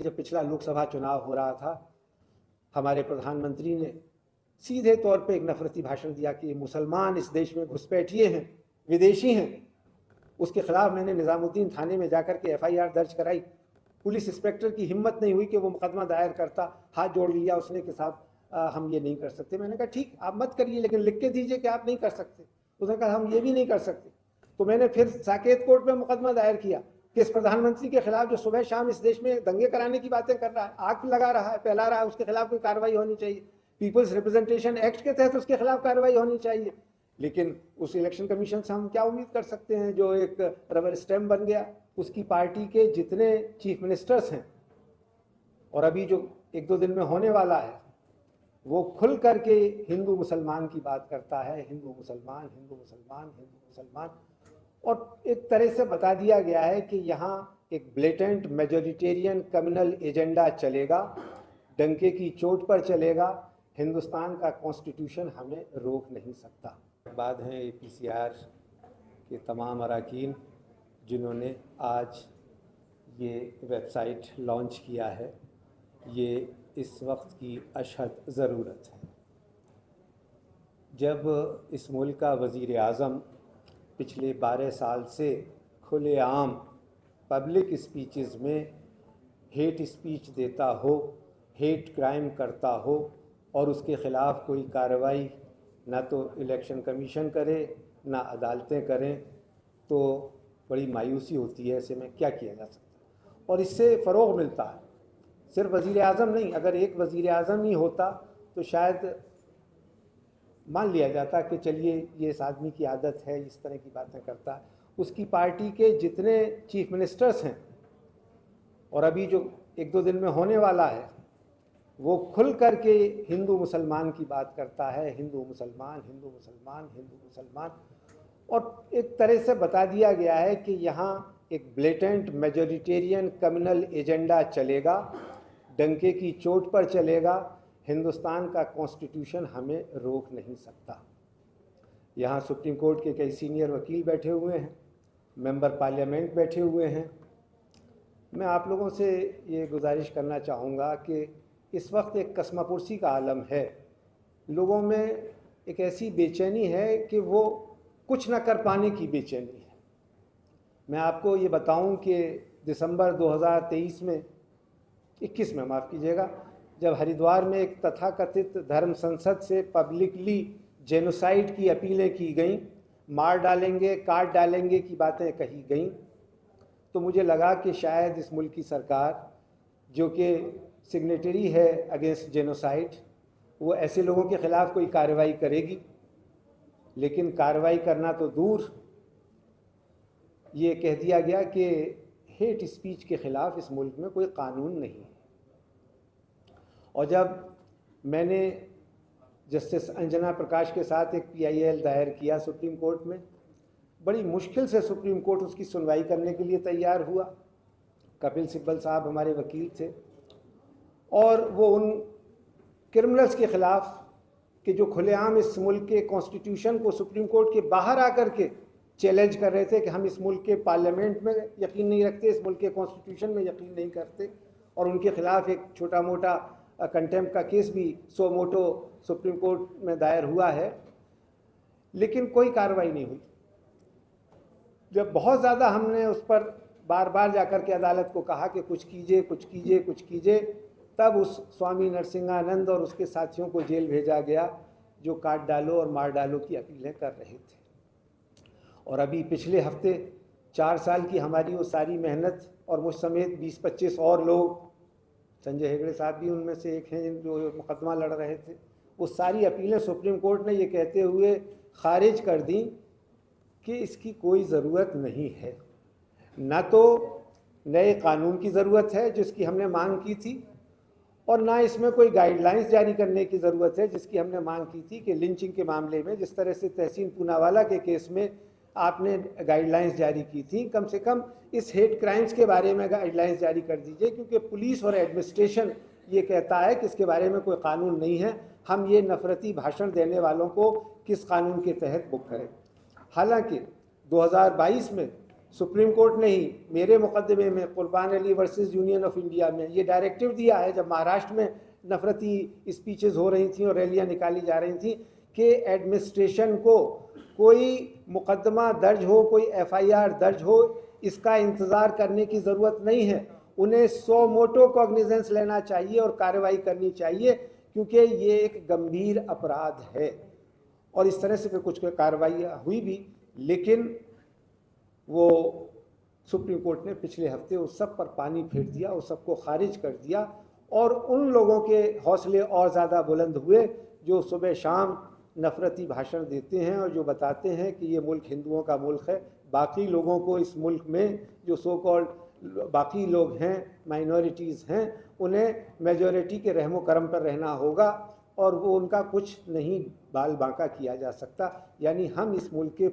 जब पिछला लोकसभा चुनाव हो रहा था, हमारे प्रधानमंत्री ने सीधे तौर पे एक नफरती भाषण दिया कि मुसलमान इस देश में घुसपैठिए हैं, विदेशी हैं। उसके खिलाफ मैंने निज़ामुद्दीन थाने में जाकर के FIR दर्ज कराई। पुलिस इंस्पेक्टर की हिम्मत नहीं हुई कि वो मुकदमा दायर करता, हाथ जोड़ लिया उसने कि साहब हम ये नहीं कर सकते। मैंने कहा ठीक, आप मत करिए, लेकिन लिख के दीजिए कि आप नहीं कर सकते। उसने कहा हम ये भी नहीं कर सकते। तो मैंने फिर साकेत कोर्ट में मुकदमा दायर किया कि इस प्रधानमंत्री के खिलाफ जो सुबह शाम इस देश में दंगे कराने की बातें कर रहा है, आग लगा रहा है, फैला रहा है, उसके खिलाफ कोई कार्रवाई होनी चाहिए। पीपल्स रिप्रेजेंटेशन एक्ट के तहत उसके खिलाफ कार्रवाई होनी चाहिए। लेकिन उस इलेक्शन कमीशन से हम क्या उम्मीद कर सकते हैं जो एक रबर स्टैम्प बन गया। उसकी पार्टी के जितने चीफ मिनिस्टर्स हैं, और अभी जो 1-2 दिन में होने वाला है, वो खुल करके हिंदू मुसलमान की बात करता है, हिंदू मुसलमान, हिंदू मुसलमान, हिंदू मुसलमान। और एक तरह से बता दिया गया है कि यहाँ एक ब्लेटेंट मेजोरिटेरियन कम्युनल एजेंडा चलेगा, डंके की चोट पर चलेगा। हिंदुस्तान का कॉन्स्टिट्यूशन हमें रोक नहीं सकता। बाद हैं APCR के तमाम अरकान जिन्होंने आज ये वेबसाइट लॉन्च किया है। ये इस वक्त की अशद ज़रूरत है। जब इस मुल्क का वज़ीर आज़म पिछले 12 साल से खुलेआम पब्लिक स्पीचेस में हेट स्पीच देता हो, हेट क्राइम करता हो, और उसके ख़िलाफ़ कोई कार्रवाई ना तो इलेक्शन कमीशन करे ना अदालतें करें, तो बड़ी मायूसी होती है। ऐसे में क्या किया जा सकता है? और इससे फ़रोग़ मिलता है। सिर्फ वज़ीर आज़म नहीं, अगर एक वज़ीर आज़म ही होता तो शायद मान लिया जाता कि चलिए ये इस आदमी की आदत है, इस तरह की बातें करता है। उसकी पार्टी के जितने चीफ मिनिस्टर्स हैं, और अभी जो 1-2 दिन में होने वाला है, वो खुल करके हिंदू मुसलमान की बात करता है, हिंदू मुसलमान, हिंदू मुसलमान, हिंदू मुसलमान। और एक तरह से बता दिया गया है कि यहाँ एक ब्लेटेंट मेजोरिटेरियन कम्युनल एजेंडा चलेगा, डंके की चोट पर चलेगा। हिंदुस्तान का कॉन्स्टिट्यूशन हमें रोक नहीं सकता। यहाँ सुप्रीम कोर्ट के कई सीनियर वकील बैठे हुए हैं, मेंबर पार्लियामेंट बैठे हुए हैं। मैं आप लोगों से ये गुजारिश करना चाहूँगा कि इस वक्त एक कसमापुरसी का आलम है। लोगों में एक ऐसी बेचैनी है कि वो कुछ न कर पाने की बेचैनी है। मैं आपको ये बताऊं कि दिसंबर 2023 में 21 में माफ़ कीजिएगा, जब हरिद्वार में एक तथाकथित धर्म संसद से पब्लिकली जेनोसाइड की अपीलें की गईं, मार डालेंगे, काट डालेंगे की बातें कही गईं, तो मुझे लगा कि शायद इस मुल्क की सरकार जो कि सिग्नेटरी है अगेंस्ट जेनोसाइड, वो ऐसे लोगों के ख़िलाफ़ कोई कार्रवाई करेगी। लेकिन कार्रवाई करना तो दूर, ये कह दिया गया कि हेट स्पीच के ख़िलाफ़ इस मुल्क में कोई कानून नहीं है। और जब मैंने जस्टिस अंजना प्रकाश के साथ एक PIL दायर किया सुप्रीम कोर्ट में, बड़ी मुश्किल से सुप्रीम कोर्ट उसकी सुनवाई करने के लिए तैयार हुआ। कपिल सिब्बल साहब हमारे वकील थे, और वो उन क्रिमिनल्स के ख़िलाफ़ कि जो खुलेआम इस मुल्क के कॉन्स्टिट्यूशन को सुप्रीम कोर्ट के बाहर आकर के चैलेंज कर रहे थे कि हम इस मुल्क के पार्लियामेंट में यकीन नहीं रखते, इस मुल्क के कॉन्स्टिट्यूशन में यकीन नहीं करते, और उनके ख़िलाफ़ एक छोटा मोटा कंटेम्प्ट का केस भी सो मोटो सुप्रीम कोर्ट में दायर हुआ है। लेकिन कोई कार्रवाई नहीं हुई। जब बहुत ज़्यादा हमने उस पर बार बार जाकर के अदालत को कहा कि कुछ कीजिए, कुछ कीजिए, कुछ कीजिए, तब उस स्वामी नरसिंहानंद और उसके साथियों को जेल भेजा गया जो काट डालो और मार डालो की अपीलें कर रहे थे। और अभी पिछले हफ्ते 4 साल की हमारी वो सारी मेहनत, और मुझ समेत 20-25 और लोग, संजय हेगड़े साहब भी उनमें से एक हैं जो मुकदमा लड़ रहे थे, वो सारी अपीलें सुप्रीम कोर्ट ने ये कहते हुए खारिज कर दी कि इसकी कोई ज़रूरत नहीं है। ना तो नए कानून की ज़रूरत है जिसकी हमने मांग की थी, और ना इसमें कोई गाइडलाइंस जारी करने की ज़रूरत है जिसकी हमने मांग की थी कि लिंचिंग के मामले में जिस तरह से तहसीन पूनावाला के केस में आपने गाइडलाइंस जारी की थी, कम से कम इस हेट क्राइम्स के बारे में गाइडलाइंस जारी कर दीजिए, क्योंकि पुलिस और एडमिनिस्ट्रेशन ये कहता है कि इसके बारे में कोई कानून नहीं है, हम ये नफरती भाषण देने वालों को किस कानून के तहत बुक करें। हालांकि 2022 में सुप्रीम कोर्ट ने ही मेरे मुकदमे में कुर्बान Ali versus union of India में ये डायरेक्टिव दिया है, जब महाराष्ट्र में नफरती स्पीचेस हो रही थी और रैलियां निकाली जा रही थी, कि एडमिनिस्ट्रेशन को कोई मुकदमा दर्ज हो, कोई एफआईआर दर्ज हो, इसका इंतज़ार करने की ज़रूरत नहीं है। उन्हें सो मोटो कॉग्निजेंस लेना चाहिए और कार्रवाई करनी चाहिए, क्योंकि ये एक गंभीर अपराध है। और इस तरह से कुछ कार्रवाई हुई भी, लेकिन वो सुप्रीम कोर्ट ने पिछले हफ्ते उस सब पर पानी फेर दिया, उस सबको खारिज कर दिया, और उन लोगों के हौसले और ज़्यादा बुलंद हुए जो सुबह शाम नफरती भाषण देते हैं और जो बताते हैं कि ये मुल्क हिंदुओं का मुल्क है। बाकी लोगों को इस मुल्क में जो सो कॉल्ड बाकी लोग हैं, माइनॉरिटीज़ हैं, उन्हें मेजॉरिटी के रहमो करम पर रहना होगा और वो उनका कुछ नहीं बाल बांका किया जा सकता। यानी हम इस मुल्क के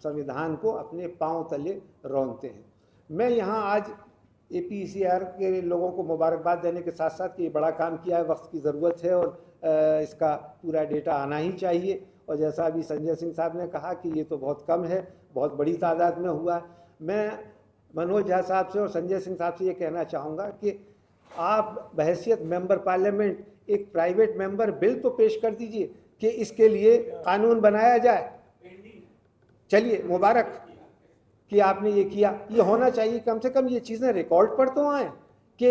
संविधान को अपने पांव तले रौंदते हैं। मैं यहाँ आज APCR के लोगों को मुबारकबाद देने के साथ साथ कि ये बड़ा काम किया है, वक्त की ज़रूरत है और इसका पूरा डेटा आना ही चाहिए। और जैसा अभी संजय सिंह साहब ने कहा कि ये तो बहुत कम है, बहुत बड़ी तादाद में हुआ है। मैं मनोज झा साहब से और संजय सिंह साहब से ये कहना चाहूँगा कि आप बहैसियत मेंबर पार्लियामेंट एक प्राइवेट मेंबर बिल तो पेश कर दीजिए कि इसके लिए कानून बनाया जाए। चलिए, मुबारक कि आपने ये किया। ये होना चाहिए, कम से कम ये चीज़ें रिकॉर्ड पर तो आएँ कि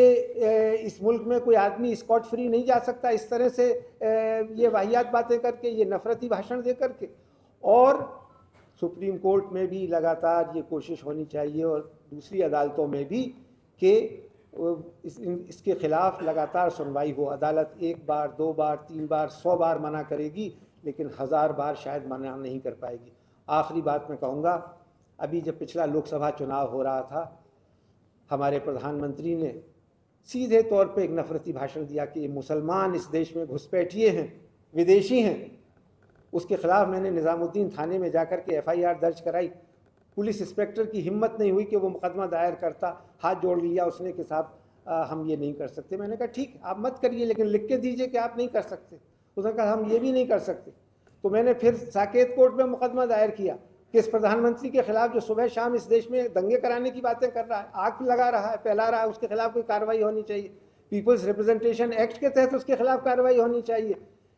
इस मुल्क में कोई आदमी स्कॉट फ्री नहीं जा सकता इस तरह से ये वाहियात बातें करके, ये नफरती भाषण दे करके। और सुप्रीम कोर्ट में भी लगातार ये कोशिश होनी चाहिए और दूसरी अदालतों में भी कि इसके ख़िलाफ़ लगातार सुनवाई हो। अदालत 1 बार, 2 बार, 3 बार, 100 बार मना करेगी, लेकिन 1000 बार शायद मना नहीं कर पाएगी। आखिरी बात मैं कहूँगा, अभी जब पिछला लोकसभा चुनाव हो रहा था, हमारे प्रधानमंत्री ने सीधे तौर पे एक नफरती भाषण दिया कि मुसलमान इस देश में घुसपैठिए हैं, विदेशी हैं। उसके ख़िलाफ़ मैंने निज़ामुद्दीन थाने में जाकर के FIR दर्ज कराई। पुलिस इंस्पेक्टर की हिम्मत नहीं हुई कि वो मुकदमा दायर करता, हाथ जोड़ लिया उसने कि साहब हम ये नहीं कर सकते। मैंने कहा ठीक, आप मत करिए, लेकिन लिख के दीजिए कि आप नहीं कर सकते। उसने कहा हम ये भी नहीं कर सकते। तो मैंने फिर साकेत कोर्ट में मुकदमा दायर किया कि इस प्रधानमंत्री के खिलाफ जो सुबह शाम इस देश में दंगे कराने की बातें कर रहा है, आग लगा रहा है, फैला रहा है, उसके खिलाफ कोई कार्रवाई होनी चाहिए। पीपल्स रिप्रेजेंटेशन एक्ट के तहत उसके खिलाफ कार्रवाई होनी चाहिए।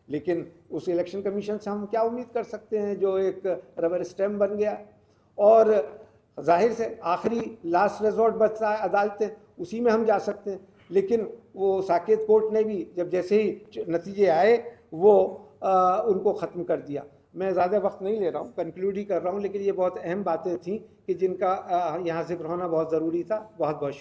लेकिन उस इलेक्शन कमीशन से हम क्या उम्मीद कर सकते हैं जो एक रबर स्टैम्प बन गया। और जाहिर से आखिरी लास्ट रिजॉर्ट बचता है अदालतें, उसी में हम जा सकते हैं। लेकिन वो साकेत कोर्ट ने भी जब जैसे ही नतीजे आए वो उनको ख़त्म कर दिया। मैं ज़्यादा वक्त नहीं ले रहा हूँ, कंक्लूड ही कर रहा हूँ, लेकिन ये बहुत अहम बातें थीं कि जिनका यहाँ जिक्र होना बहुत ज़रूरी था। बहुत बहुत शुक्रिया।